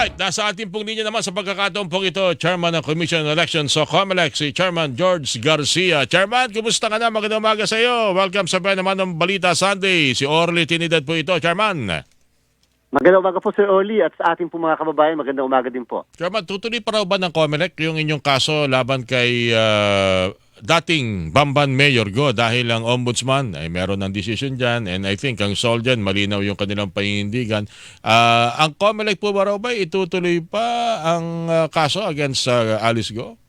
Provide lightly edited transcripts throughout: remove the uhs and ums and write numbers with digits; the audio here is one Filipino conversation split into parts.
Alright, nasa ating pong linya naman sa pagkakataon pong ito, Chairman ng Commission on Elections sa COMELEC, si Chairman George Garcia. Chairman, kumusta ka na? Magandang umaga sa iyo. Welcome sa naman ng Balita Sunday. Si Orly Trinidad po ito, Chairman. Magandang umaga po, Sir Orly, at sa ating po mga kababayan, magandang umaga din po. Chairman, tutuloy pa raw ba ng COMELEC yung inyong kaso laban kay dating Bamban Mayor Go dahil ang ombudsman ay meron ng decision dyan, and I think ang SOL dyan, malinaw yung kanilang paninindigan. Ang COMELEC po ba raw ba itutuloy pa ang kaso against Alice Go?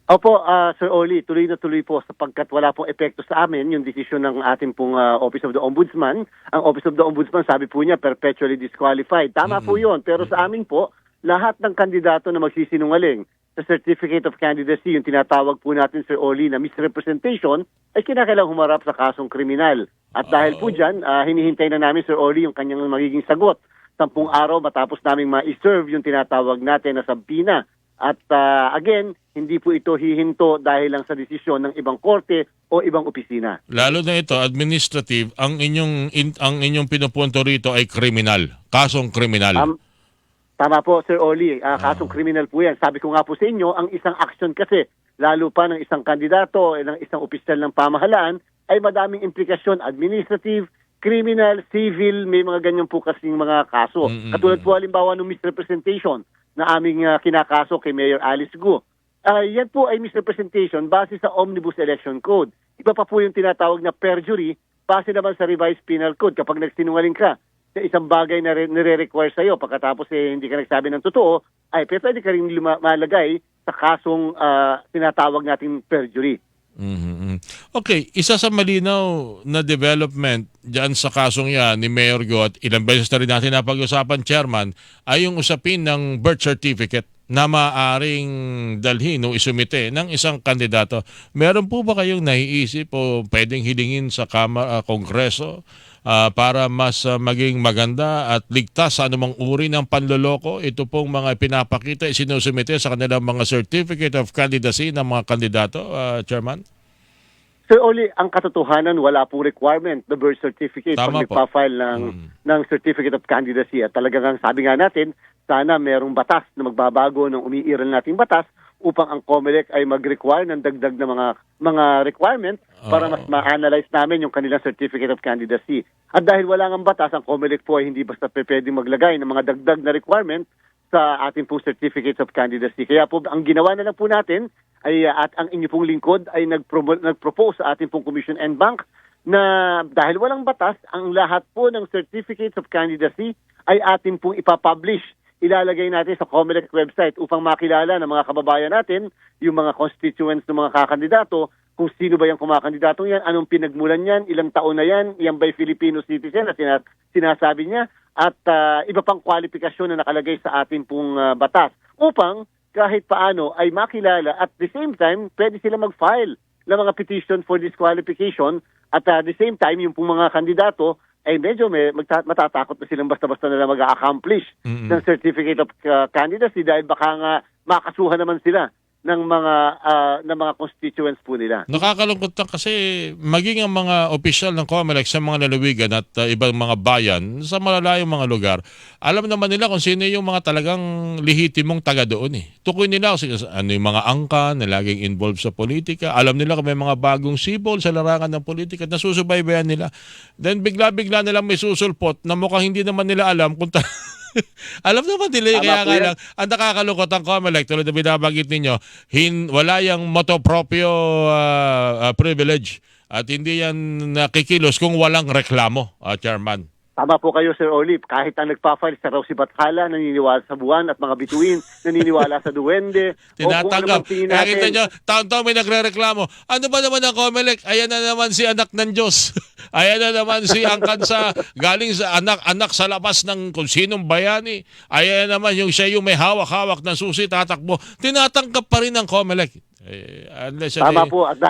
Opo, Sir Orly, tuloy na tuloy po sapagkat wala pong epekto sa amin yung desisyon ng ating pong Office of the Ombudsman. Ang Office of the Ombudsman, sabi po niya, perpetually disqualified. Tama po yun, pero sa amin po, lahat ng kandidato na magsisinungaling sa Certificate of Candidacy, yung tinatawag po natin, Sir Orly, na misrepresentation, ay kinakailangang humarap sa kasong kriminal. At dahil po dyan, hinihintay na namin, Sir Orly, yung kanyang magiging sagot. 10 araw matapos namin ma-serve yung tinatawag natin na subpoena. At again, hindi po ito hihinto dahil lang sa desisyon ng ibang korte o ibang opisina. Lalo na ito, administrative, ang inyong pinupunto rito ay kriminal, kasong kriminal. Tama po, Sir Orly. Kasong kriminal po yan. Sabi ko nga po sa inyo, ang isang action kasi, lalo pa ng isang kandidato, ng isang opisyal ng pamahalaan, ay madaming implikasyon, administrative, criminal, civil, may mga ganyan po kasing mga kaso. Katulad po halimbawa ng misrepresentation na aming kinakaso kay Mayor Alice Go. Yan po ay misrepresentation base sa Omnibus Election Code. Iba pa po yung tinatawag na perjury base naman sa Revised Penal Code. Kapag nagsinungaling ka sa isang bagay na nire-require sa'yo, pagkatapos hindi ka nagsabi ng totoo, ay pwede ka rin malagay sa kasong tinatawag nating perjury. Okay, isa sa malinaw na development dyan sa kasong yan ni Mayor Go, at ilang beses na rin natin napag-usapan, Chairman, ay yung usapin ng birth certificate na maaring dalhin o isumite ng isang kandidato. Meron po ba kayong naiisip o pwedeng hilingin sa Kongreso para mas maging maganda at ligtas sa anumang uri ng panloloko? Ito pong mga pinapakita, sinusumite sa kanilang mga certificate of candidacy ng mga kandidato, Chairman? Sir Orly, ang katotohanan, wala pong requirement the birth certificate Tama pag nagpa-file ng certificate of candidacy. At talagang sabi nga natin, sana merong batas na magbabago ng umiiral nating batas upang ang COMELEC ay mag-require ng dagdag na mga requirement para mas ma-analyze namin yung kanilang certificate of candidacy. At dahil wala ng batas, ang COMELEC po ay hindi basta pwedeng maglagay ng mga dagdag na requirement sa ating po certificates of candidacy. Kaya po, ang ginawa na lang po natin ay at ang inyo pong lingkod ay nag-propose sa ating pong Commission and Bank na dahil walang batas, ang lahat po ng certificates of candidacy ay ating pong ipapublish. Ilalagay natin sa COMELEC website upang makilala ng mga kababayan natin, yung mga constituents ng mga kakandidato, kung sino ba yung kumakandidatong yan, anong pinagmulan yan, ilang taon na yan, yan ba'y Filipino citizen na sinasabi niya, at iba pang kwalifikasyon na nakalagay sa ating pong batas upang kahit paano ay makilala at the same time pwede sila mag-file ng mga petition for disqualification at the same time yung pong mga kandidato ay medyo matatakot na silang basta-basta na mag-accomplish ng certificate of candidacy dahil baka nga makasuhan naman sila ng mga constituents po nila. Nakakalungkot lang kasi maging ang mga opisyal ng COMELEC sa mga lalawigan at ibang mga bayan sa malalayong mga lugar, alam naman nila kung sino yung mga talagang lehitimong taga doon. Tukoy nila kasi ano yung mga angka na laging involved sa politika. Alam nila kung may mga bagong sibol sa larangan ng politika at nasusubaybayan nila. Then bigla-bigla nilang may susulpot na mukhang hindi naman nila alam kung alam naman nila, kaya nga lang, ang nakakalungkot ang COMELEC, tulad na binabanggit ninyo, wala yung motu proprio privilege at hindi yan nakikilos kung walang reklamo, Chairman. Tama po kayo, Sir Orly. Kahit ang nagpa-file sa Raw si Bathala, naniniwala sa buwan at mga bituin, naniniwala sa duwende. Tinatanggap. Kaya kita nyo, taon-taon may nagre-reklamo. Ano ba naman ang COMELEC? Ayan na naman si anak ng Diyos. Ayan na naman si angkan galing sa anak sa labas ng kung sinong bayani. Ayan na naman yung siya yung may hawak-hawak ng susi, tatakbo. Tinatanggap pa rin ng COMELEC. Tama po. At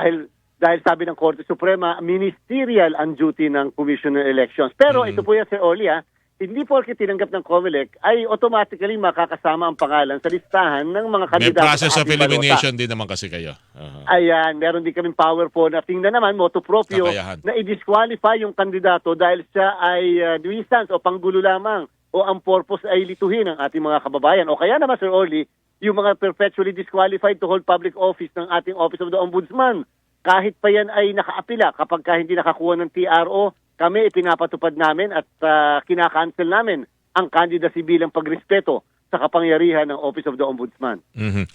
dahil sabi ng Korte Suprema, ministerial ang duty ng Commission on Elections. Pero ito po yan, Sir Orly, hindi porke tinanggap ng COMELEC ay automatically makakasama ang pangalan sa listahan ng mga kandidato. May process of elimination din naman kasi kayo. Ayan, meron din kaming power po na tingnan naman, motu proprio, na i-disqualify yung kandidato dahil siya ay nuisance o panggulo lamang o ang purpose ay lituhin ang ating mga kababayan. O kaya naman, Sir Orly, yung mga perpetually disqualified to hold public office ng ating Office of the Ombudsman, kahit pa yan ay nakaapila, kapag hindi nakakuha ng TRO, kami ipinapatupad namin at kinakancel namin ang candidacy bilang pagrespeto sa kapangyarihan ng Office of the Ombudsman.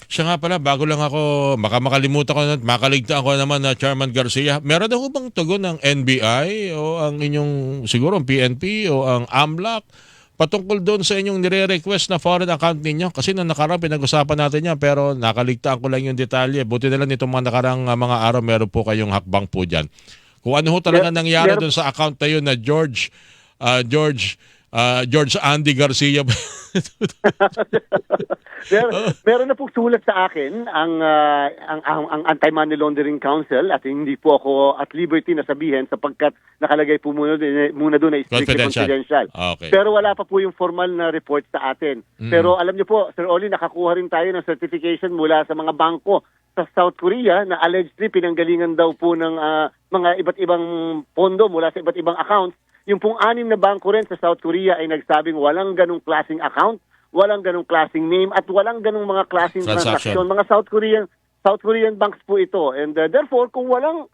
Siya nga pala, bago lang ako, makalimutan ko na, makaligtaan ko naman na Chairman Garcia, meron ako bang tugon ng NBI o ang inyong, siguro ang PNP o ang AMLAC patungkol doon sa inyong nire-request na foreign account ninyo? Kasi nung nakarang pinag-usapan natin yan, pero nakaligtaan ko lang yung detalye. Buti na lang nitong mga nakarang mga araw, meron po kayong hakbang po dyan. Kung ano ho talaga nangyari doon sa account na yun na George Andy Garcia. Meron na pong sulat sa akin ang Anti-Money Laundering Council at hindi po ako at liberty na sabihin sapagkat nakalagay po muna doon na strictly confidential. Okay. Pero wala pa po yung formal na report sa atin. Pero alam niyo po, Sir Oli, nakakuha rin tayo ng certification mula sa mga bangko sa South Korea na allegedly pinanggalingan daw po ng mga iba't ibang pondo mula sa iba't ibang accounts. Yung pong 6 na bangko rin sa South Korea ay nagsabing walang ganong klaseng account, walang ganong klaseng name, at walang ganong mga klaseng transaction. Mga South Korean banks po ito. And therefore, kung walang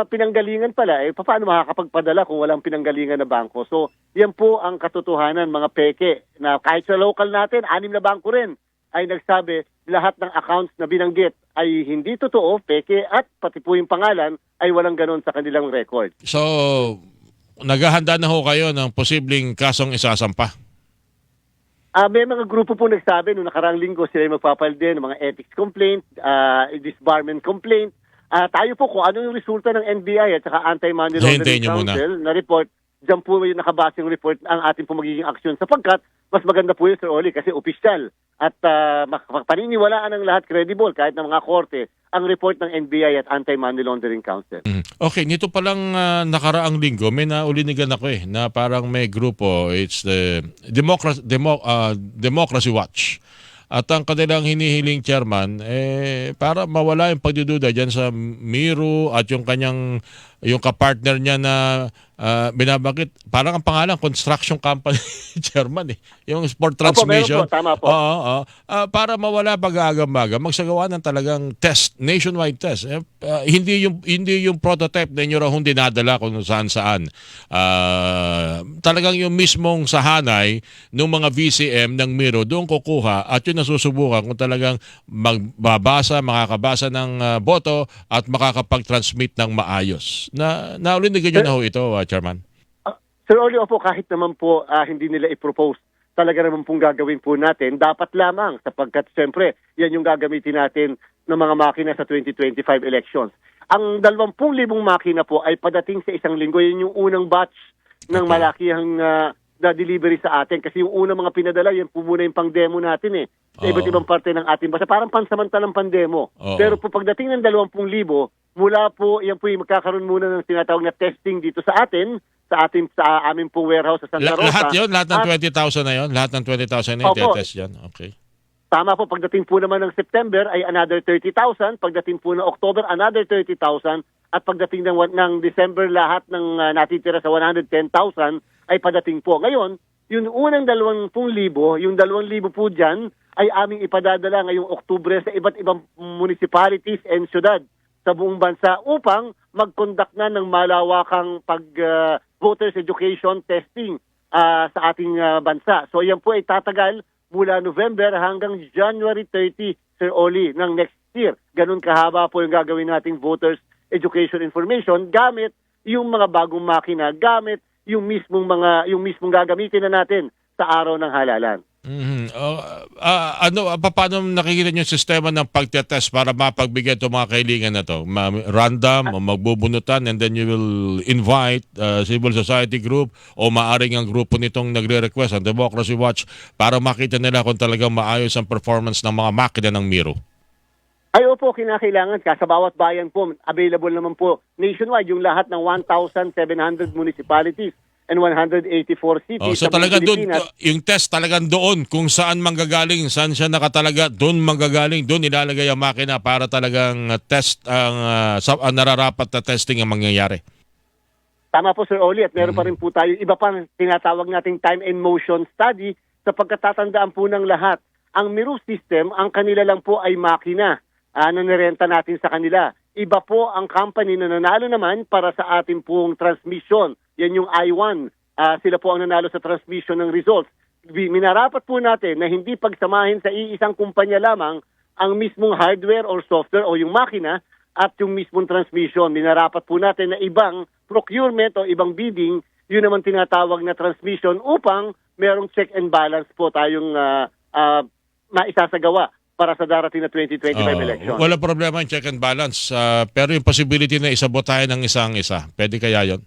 pinanggalingan pala, paano makakapagpadala kung walang pinanggalingan na bangko? So, yan po ang katotohanan, mga peke, na kahit sa local natin, 6 na bangko rin ay nagsabi lahat ng accounts na binanggit ay hindi totoo, peke, at pati po yung pangalan ay walang ganon sa kanilang record. So, naghahanda na ho kayo ng posibleng kasong isasampa? May mga grupo po nagsabi noong nakarang linggo sila magpapile din ng mga ethics complaint, disbarment complaint. Tayo po kung ano yung resulta ng NBI at saka Anti-Money Laundering Council na report, dyan po yung nakabase yung report ang ating po magiging aksyon sapagkat mas maganda po yun, Sir Oli, kasi opisyal at paniniwalaan ng lahat credible kahit ng mga korte ang report ng NBI at Anti-Money Laundering Council. Okay, nito palang nakaraang linggo, may naulinigan ako na parang may grupo, it's the Democracy Watch. At ang kanilang hinihiling chairman, para mawala yung pagdududa dyan sa Miro at yung kapartner niya na binabakit, parang ang pangalan, construction company chairman yung sport transmission. Opo, tama po. Para mawala pag-aagam-agam, magsagawa ng talagang test, nationwide test. Hindi yung prototype na inyo raw dinadala kung saan-saan. Talagang yung mismong sahanay ng mga VCM ng Miro, doon kukuha at yun nasusubukan kung talagang makakabasa ng boto at makakapag-transmit ng maayos. Naulinigan nyo na ho ito, Chairman? Sir Oli, opo, kahit naman po hindi nila i-propose, talaga naman pong gagawin po natin, dapat lamang sapagkat siyempre, yan yung gagamitin natin ng mga makina sa 2025 elections. Ang 20,000 makina po ay padating sa isang linggo. Yan yung unang batch ng malakihang na delivery sa atin. Kasi yung unang mga pinadala, yan po muna yung pang-demo natin sa iba't ibang parte ng ating basa. Parang pansamantalang pang-demo. Pero po pagdating ng 20,000, mula po, yan po yung magkakaroon muna ng tinatawag na testing dito sa atin, sa aming pong warehouse sa Santa Rosa. Lahat yun? Lahat ng 20,000 na yun? Lahat ng 20,000 na yun, test yan? Okay. Tama po, pagdating po naman ng September ay another 30,000, pagdating po ng October another 30,000, at pagdating ng December lahat ng natitira sa 110,000 ay padating po. Ngayon, yung unang 20,000, yung 2,000 po dyan ay aming ipadadala ngayong Oktubre sa iba't ibang municipalities and syudad sa buong bansa upang mag-conduct na ng malawakang voters education testing sa ating bansa. So yan po ay tatagal mula November hanggang January 30, Sir Oli, ng next year. Ganun kahaba po yung gagawin nating voters education information gamit yung mga bagong makina, gamit yung mismong gagamitin na natin sa araw ng halalan. Paano nakikita niyo yung sistema ng pagtetest para mapagbigay itong mga kailangan na to? Random o magbubunutan and then you will invite civil society group o maaring ang grupo nitong nagre-request ang Democracy Watch para makita nila kung talagang maayos ang performance ng mga makina ng Miro? Ay opo, kinakailangan sa bawat bayan po, available naman po nationwide yung lahat ng 1,700 municipalities and 184 cities. So talaga doon, yung test talagang doon, kung saan manggagaling, saan siya nakatalaga, doon manggagaling, doon ilalagay ang makina para talagang test ang nararapat na testing ang mangyayari. Tama po, Sir Oli, at meron pa rin po tayo iba pang tinatawag nating time and motion study sa pagkatatandaan po ng lahat. Ang Miru system, ang kanila lang po ay makina na nirenta natin sa kanila. Iba po ang company na nanalo naman para sa ating pong transmission. Yan yung I1. Sila po ang nanalo sa transmission ng results. Minarapat po natin na hindi pagsamahin sa iisang kumpanya lamang ang mismong hardware or software o yung makina at yung mismong transmission. Minarapat po natin na ibang procurement o ibang bidding, yun naman tinatawag na transmission upang merong check and balance po tayong maisasagawa para sa darating na 2025 election. Wala problema yung check and balance. Pero yung possibility na isabot tayo ng isang-isa, pwede kaya yun?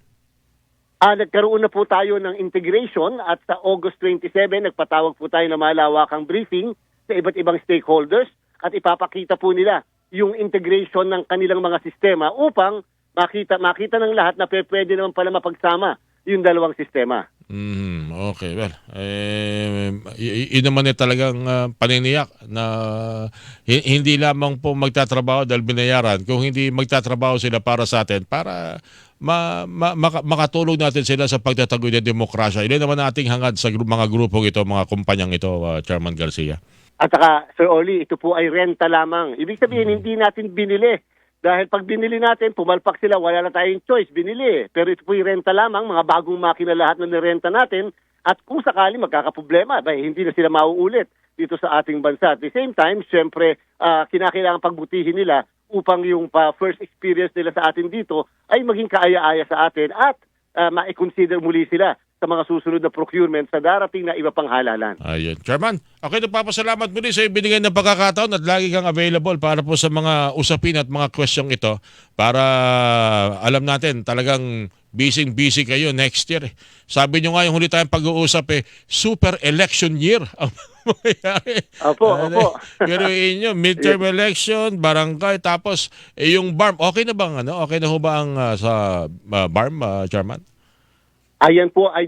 Nagkaroon na po tayo ng integration at sa August 27, nagpatawag po tayo ng malawakang briefing sa iba't ibang stakeholders at ipapakita po nila yung integration ng kanilang mga sistema upang makita ng lahat na pwede naman pala mapagsama yung dalawang sistema. Okay, well, yun naman talagang paniniyak na hindi lamang po magtatrabaho dahil binayaran, kung hindi magtatrabaho sila para sa atin, para makatulong natin sila sa pagtatagoy ng demokrasya. Ilan naman ating hangad sa mga grupong ito, mga kumpanyang ito, Chairman Garcia. At saka, Sir Oli, ito po ay renta lamang. Ibig sabihin, hindi natin binili. Dahil pag binili natin, pumalpak sila, wala na tayong choice, binili. Pero ito po yung renta lamang, mga bagong makina lahat na nirenta natin. At kung sakali magkakaproblema, hindi na sila mauulit dito sa ating bansa. At the same time, syempre, kinakailangan pagbutihin nila upang yung first experience nila sa atin dito ay maging kaaya-aya sa atin at ma-consider muli sila sa mga susunod na procurement sa darating na iba pang halalan. Ayun. Chairman, okay, nagpapasalamat muli sa ibinigay ng pagkakataon at lagi kang available para po sa mga usapin at mga question ito para alam natin talagang busy kayo next year. Sabi nyo nga yung huli tayong pag-uusap super election year ang mangyayari. Opo. Pero inyo, midterm election, barangay, tapos yung BARM, okay na bang okay na ho ba ang sa BARM, Chairman? Ayan po ay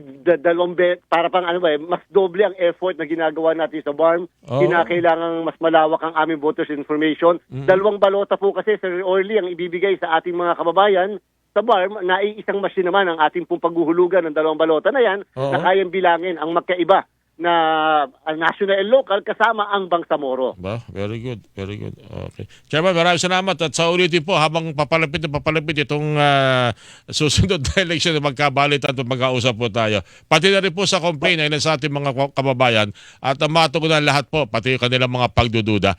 para pang mas doble ang effort na ginagawa natin sa BARM. Kinakailangan mas malawak ang aming voters information. Dalawang balota po kasi, Sir Orly, ang ibibigay sa ating mga kababayan sa BARM. Naiisang machine naman ang ating pong paghuhulugan ng dalawang balota na yan na kayang bilangin ang magkaiba na national and local kasama ang Bangsamoro. Very good. Okay. Chairman, maraming salamat at sa ulitin po habang papalapit itong susunod na election na magkabalitan at mag-ausap po tayo. Pati na rin po sa complaint na sa ating mga kababayan at matugunan lahat po, pati yung kanilang mga pagdududa.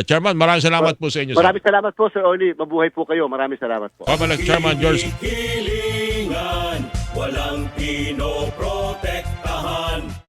Chairman, maraming salamat po sa inyo. Maraming salamat po, Sir Oli. Mabuhay po kayo. Maraming salamat po. Pabalik, Chairman George. Hilingan, walang pinoprotektahan.